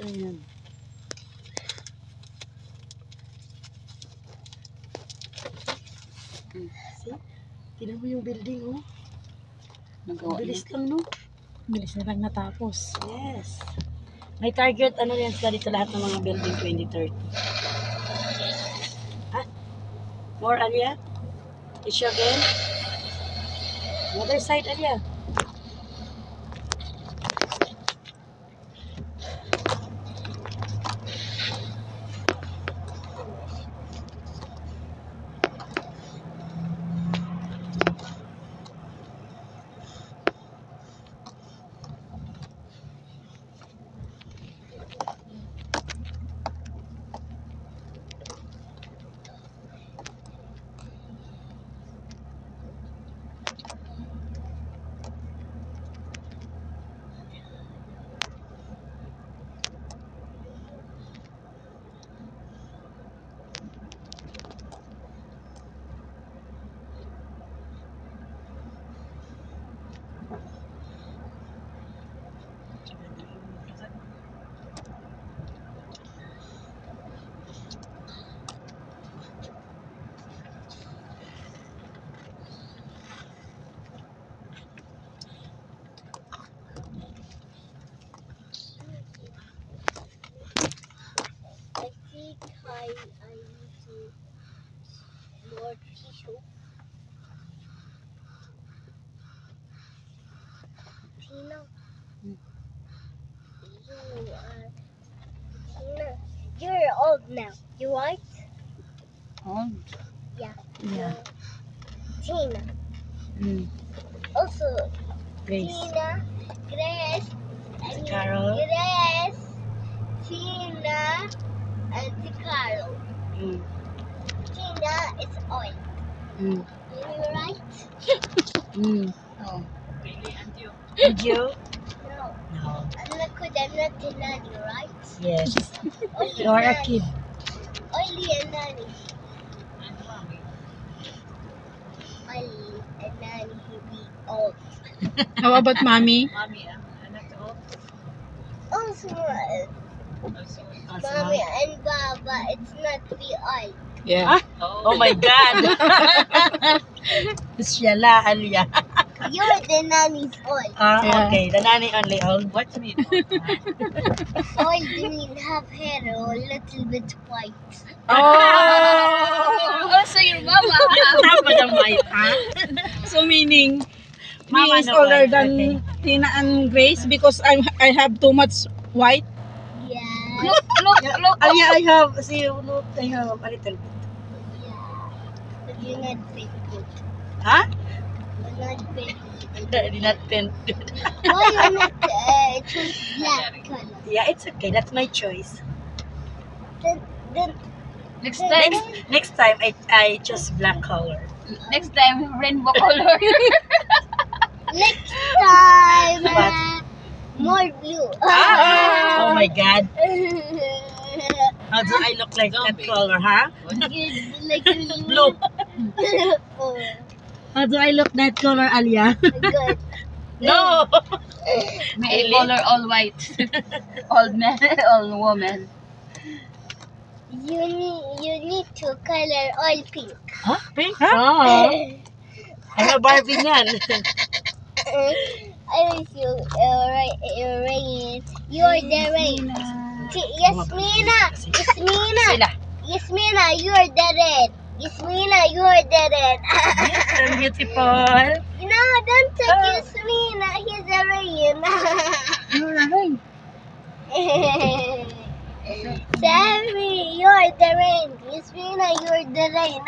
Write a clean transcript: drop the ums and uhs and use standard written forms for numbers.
Ayan. See? Tignan mo yung building, oh. Bilis lang, no? Bilis na lang natapos. Yes. May target, ano yan sila dito lahat ng mga building 2030. Ha? More, Alia? Issue again? Other side, Alia. I need to more tissue. Tina, Tina, you're old now. You right? Old? Yeah. Yeah. Tina. Also, Grace. Tina, Grace, and Carol. Grace, Tina, and Carol. Tina is old. Mm. You right? Oh. Did you? No. No. I'm not the nanny, right? Yes. Only You are a nanny. kid. Only a nanny. Only a nanny who be old. How about mommy? Also, Also, mommy and Baba, it's not be old. Yeah. oh my God. Siyala, Alia. You're the nanny's old. Yeah. Okay. The nanny only old. What's mean? Old mean have hair or a little bit white. Oh! So your mama. Tama na might, ha? So meaning, Mama me is no older white, than Tina and Grace because I have too much white. Yeah. Look. Alia, I have, see, look, I have a little bit. Yeah. But you're not very good. Huh? You're not very good. Did not pin. Why you not choose black color? Yeah, it's okay. That's my choice. Then Next Next time, I choose black color. rainbow color. next time, What? more blue. Oh my God. How do I look like that color, huh? Like Blue. oh, How do I look that color, Alia? good. No. May color all white. Old man, old woman. You need to color all pink. Huh? Pink? Oh. I'm a Barbie niyan. I wish rain. You're the rain. Yasmina, Sila. Yasmina, you're the red. Yasmina, you're the red. So beautiful. No, don't take Yasmina. He's a rain. You're a rain. Sammy, you're the rain. Yasmina, you're the rain.